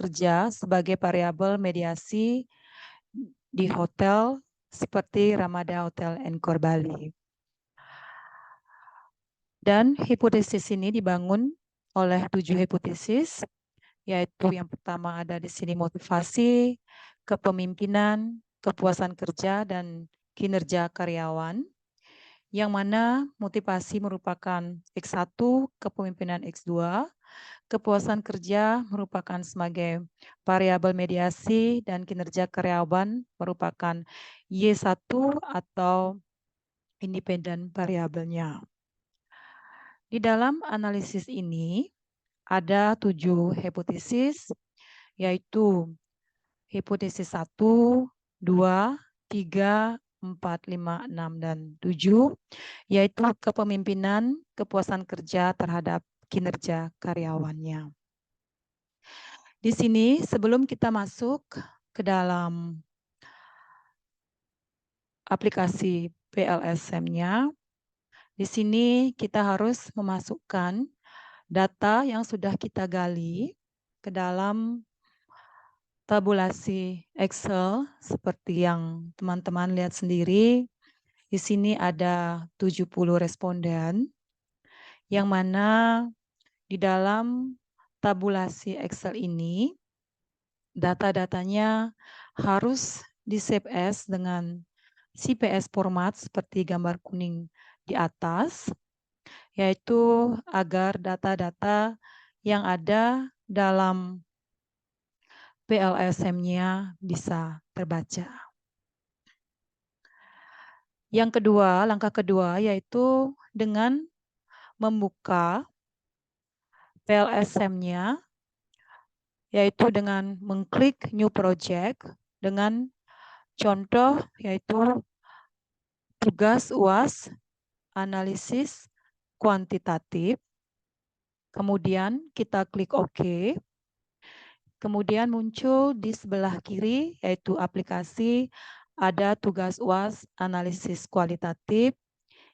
kerja sebagai variabel mediasi di hotel seperti Ramada Hotel Encore Bali. Dan hipotesis ini dibangun oleh 7 hipotesis, yaitu yang pertama ada di sini motivasi, kepemimpinan, kepuasan kerja, dan kinerja karyawan, yang mana motivasi merupakan X1, kepemimpinan X2, kepuasan kerja merupakan sebagai variabel mediasi, dan kinerja karyawan merupakan Y1 atau independen variabelnya. Di dalam analisis ini ada 7 hipotesis, yaitu hipotesis 1, 2, 3, 4, 5, 6, dan 7, yaitu kepemimpinan, kepuasan kerja terhadap kinerja karyawannya. Di sini sebelum kita masuk ke dalam aplikasi PLSM-nya, di sini kita harus memasukkan data yang sudah kita gali ke dalam tabulasi Excel seperti yang teman-teman lihat sendiri. Di sini ada 70 responden yang mana di dalam tabulasi Excel ini data-datanya harus di-save as dengan CPS format seperti gambar kuning di atas, yaitu agar data-data yang ada dalam PLSM-nya bisa terbaca. Yang kedua, langkah kedua yaitu dengan membuka PLSM-nya, yaitu dengan mengklik New Project dengan contoh yaitu tugas UAS analisis kuantitatif. Kemudian kita klik OK. Kemudian muncul di sebelah kiri yaitu aplikasi, ada tugas UAS analisis kualitatif,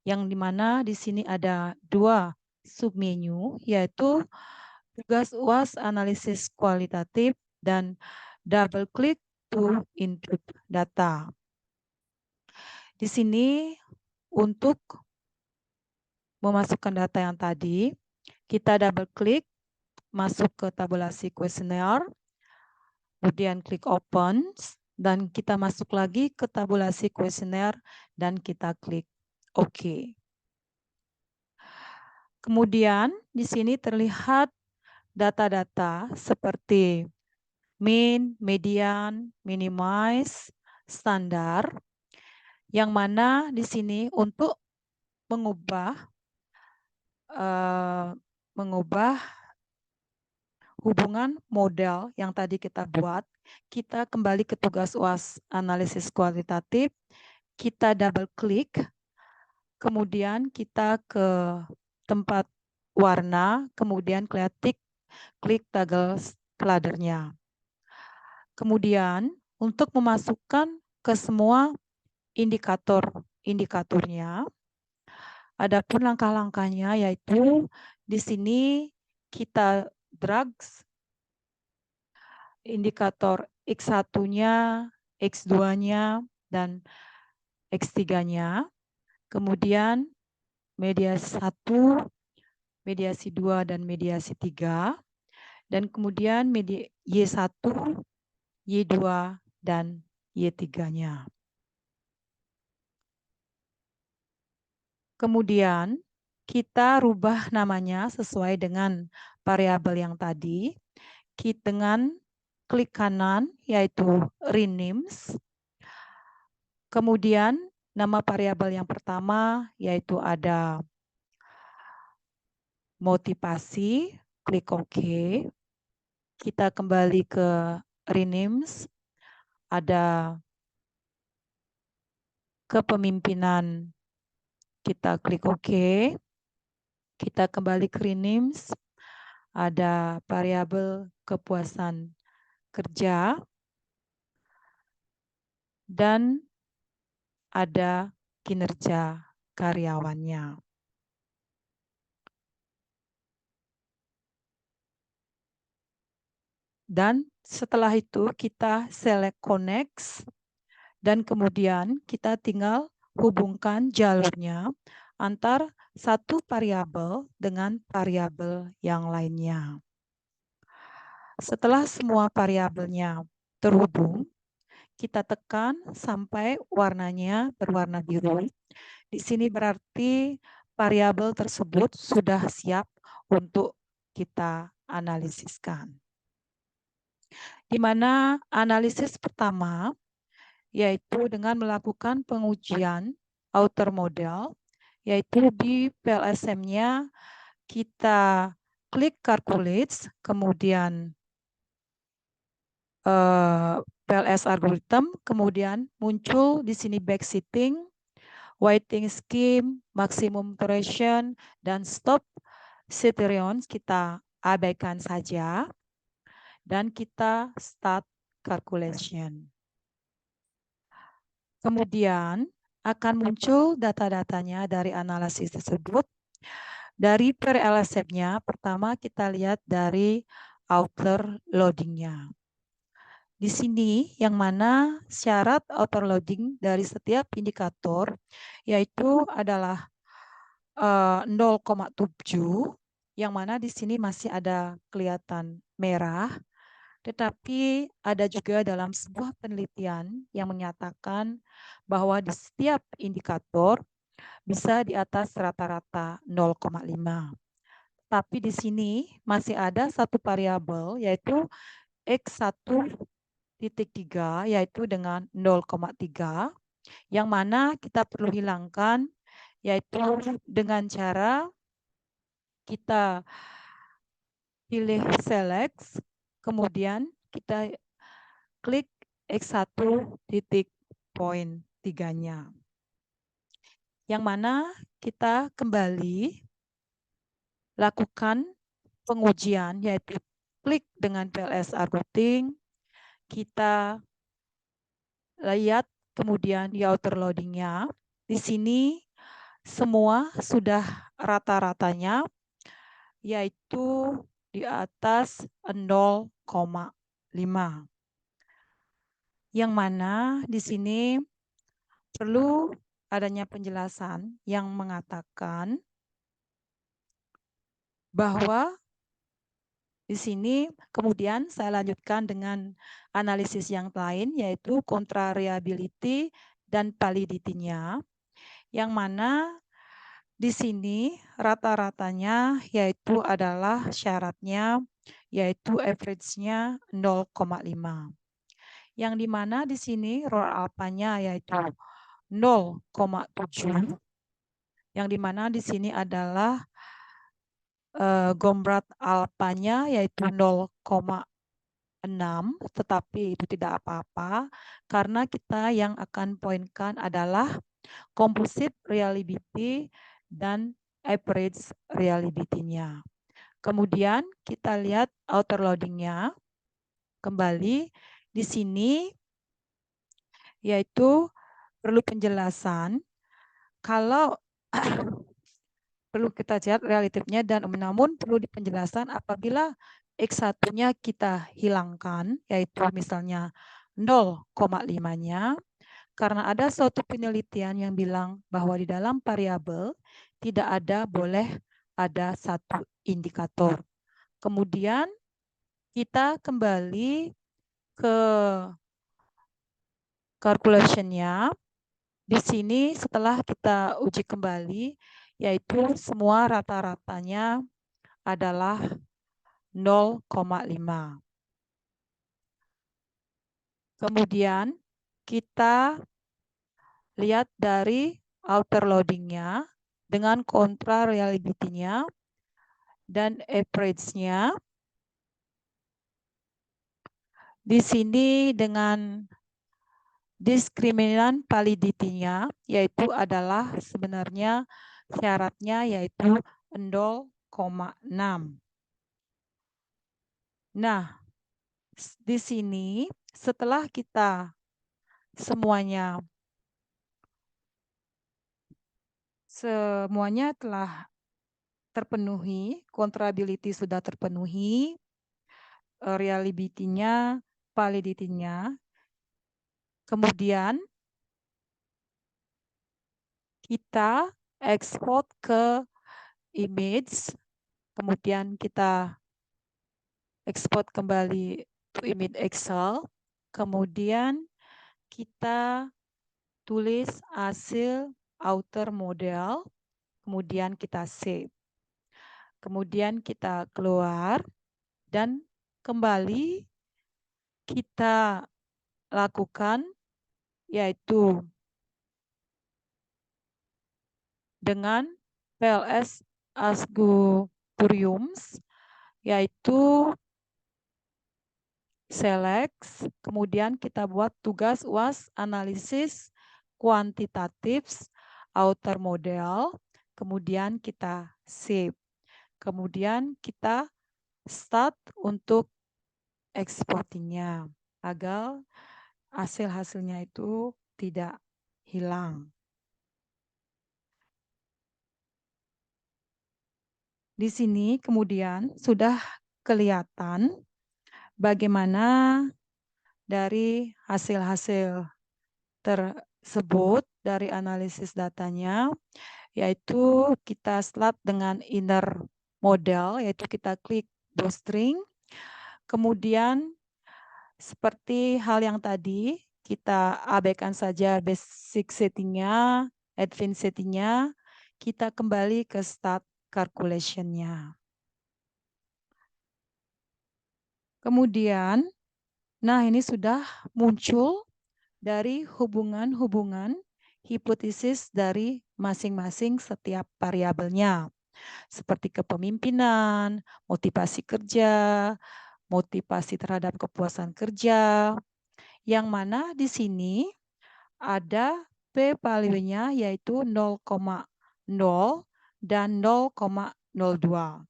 yang dimana di sini ada 2 submenu, yaitu tugas UAS analisis kualitatif dan double click to input data. Di sini untuk memasukkan data yang tadi, kita double klik masuk ke tabulasi kuesioner, kemudian klik open, dan kita masuk lagi ke tabulasi kuesioner dan kita klik OK. Kemudian di sini terlihat data-data seperti mean, median, minimize, standar, yang mana di sini untuk mengubah hubungan model yang tadi kita buat, kita kembali ke tugas UAS analisis kualitatif, kita double klik, kemudian kita ke tempat warna, kemudian klik toggle laddernya. Kemudian untuk memasukkan ke semua indikatornya, adapun langkah-langkahnya yaitu di sini kita drag indikator X1-nya, X2-nya, dan X3-nya. Kemudian mediasi 1, mediasi 2, dan mediasi 3. Dan kemudian Y1, Y2, dan Y3-nya. Kemudian kita rubah namanya sesuai dengan variabel yang tadi. Dengan klik kanan yaitu renames. Kemudian nama variabel yang pertama yaitu ada motivasi, klik OK. Kita kembali ke renames, ada kepemimpinan, kita klik OK. Kita kembali ke renames, ada variabel kepuasan kerja, dan ada kinerja karyawannya. Dan setelah itu kita select connect dan kemudian kita tinggal hubungkan jalurnya antar satu variabel dengan variabel yang lainnya. Setelah semua variabelnya terhubung, kita tekan sampai warnanya berwarna biru. Di sini berarti variabel tersebut sudah siap untuk kita analisiskan. Di mana analisis pertama yaitu dengan melakukan pengujian outer model, yaitu di PLSM-nya kita klik calculate, kemudian PLS algorithm, kemudian muncul di sini backseating, weighting scheme, maximum duration, dan stop criterion kita abaikan saja, dan kita start calculation. Kemudian akan muncul data-datanya dari analisis tersebut. Dari per LSF-nya, pertama kita lihat dari outer loading-nya. Di sini yang mana syarat outer loading dari setiap indikator yaitu adalah 0,7, yang mana di sini masih ada kelihatan merah, tetapi ada juga dalam sebuah penelitian yang menyatakan bahwa di setiap indikator bisa di atas rata-rata 0,5. Tapi di sini masih ada satu variabel yaitu X1.3 yaitu dengan 0,3 yang mana kita perlu hilangkan yaitu dengan cara kita pilih select, kemudian kita klik X1.3-nya. Yang mana kita kembali lakukan pengujian, yaitu klik dengan PLS Argoting, kita lihat kemudian di outer loading-nya. Di sini semua sudah rata-ratanya, yaitu di atas 0,5. Yang mana di sini perlu adanya penjelasan yang mengatakan bahwa di sini kemudian saya lanjutkan dengan analisis yang lain yaitu contrariability dan validity-nya, yang mana di sini rata-ratanya yaitu adalah syaratnya yaitu average-nya 0,5. Yang di mana di sini ROR alpha-nya yaitu 0,7, yang di mana di sini adalah Gombrat alpanya yaitu 0,6, tetapi itu tidak apa-apa karena kita yang akan poinkan adalah composite reliability dan average reliability-nya. Kemudian kita lihat outer loading-nya. Kembali di sini yaitu perlu penjelasan kalau perlu kita lihat relatifnya, dan namun perlu penjelasan apabila X1-nya kita hilangkan, yaitu misalnya 0,5-nya, karena ada suatu penelitian yang bilang bahwa di dalam variabel tidak ada boleh ada satu indikator. Kemudian kita kembali ke calculation-nya. Di sini setelah kita uji kembali, yaitu semua rata-ratanya adalah 0,5. Kemudian kita lihat dari outer loading-nya dengan kontra reliability-nya dan average-nya. Di sini dengan diskriminan validity-nya yaitu adalah sebenarnya syaratnya yaitu 0,6. Nah, di sini setelah kita semuanya telah terpenuhi, contrariability sudah terpenuhi, reliability-nya, validity-nya. Kemudian kita ekspor ke image, kemudian kita ekspor kembali to image Excel, kemudian kita tulis hasil outer model, kemudian kita save. Kemudian kita keluar dan kembali kita lakukan, yaitu dengan PLS Asguriums, yaitu select, kemudian kita buat tugas UAS analisis kuantitatif outer model, kemudian kita save. Kemudian kita start untuk exportingnya agar hasil-hasilnya itu tidak hilang. Di sini kemudian sudah kelihatan bagaimana dari hasil-hasil tersebut dari analisis datanya, yaitu kita start dengan inner model, yaitu kita klik drawstring. Kemudian seperti hal yang tadi, kita abaikan saja basic settingnya, advanced settingnya, kita kembali ke start calculation-nya. Kemudian, nah ini sudah muncul dari hubungan-hubungan hipotesis dari masing-masing setiap variabelnya, seperti kepemimpinan, motivasi kerja, motivasi terhadap kepuasan kerja, yang mana di sini ada p-value-nya yaitu 0,0 dan 0,02.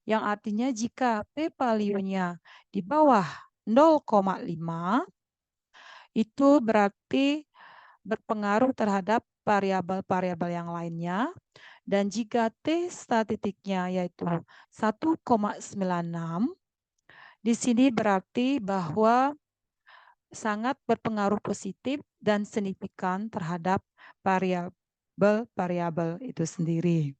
Yang artinya jika p-value-nya di bawah 0,5, itu berarti berpengaruh terhadap variabel-variabel yang lainnya. Dan jika T statistiknya yaitu 1,96, di sini berarti bahwa sangat berpengaruh positif dan signifikan terhadap variabel-variabel itu sendiri.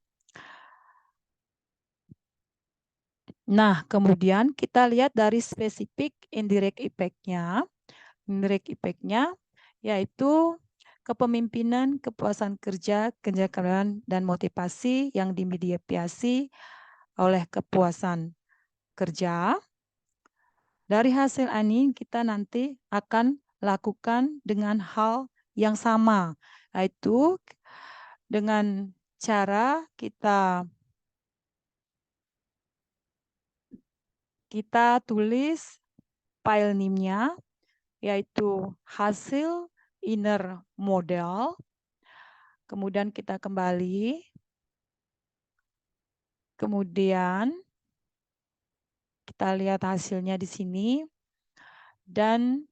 Nah, kemudian kita lihat dari spesifik indirect effect-nya. Indirect effect-nya yaitu kepemimpinan, kepuasan kerja, kerjaan, dan motivasi yang dimediasi oleh kepuasan kerja. Dari hasil ini kita nanti akan lakukan dengan hal yang sama, yaitu dengan cara kita tulis file name-nya, yaitu hasil inner model. Kemudian kita kembali. Kemudian kita lihat hasilnya di sini. Dan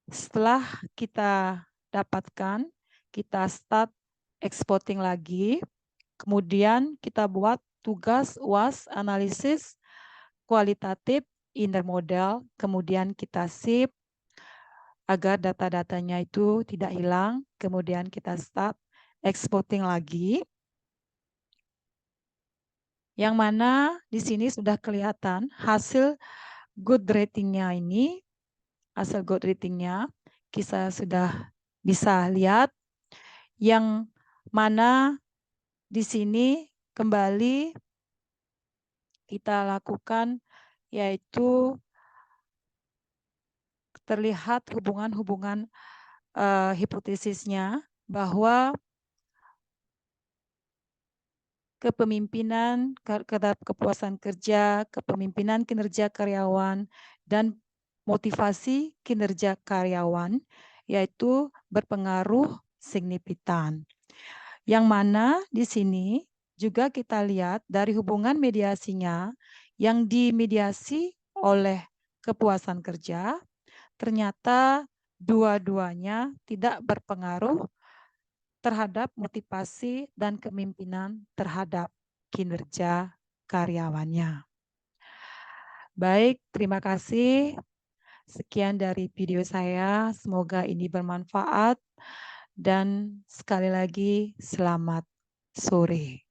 setelah kita dapatkan, kita start exporting lagi. Kemudian kita buat tugas UAS analisis kualitatif inner model. Kemudian kita save agar data-datanya itu tidak hilang. Kemudian kita start exporting lagi. Yang mana di sini sudah kelihatan hasil good ratingnya ini. Hasil good ratingnya kita sudah bisa lihat. Yang mana di sini kembali kita lakukan yaitu terlihat hubungan-hubungan hipotesisnya bahwa kepemimpinan, kepuasan kerja, kepemimpinan kinerja karyawan, dan motivasi kinerja karyawan, yaitu berpengaruh signifikan. Yang mana di sini juga kita lihat dari hubungan mediasinya yang dimediasi oleh kepuasan kerja, ternyata dua-duanya tidak berpengaruh terhadap motivasi dan kepemimpinan terhadap kinerja karyawannya. Baik, terima kasih. Sekian dari video saya. Semoga ini bermanfaat. Dan sekali lagi, selamat sore.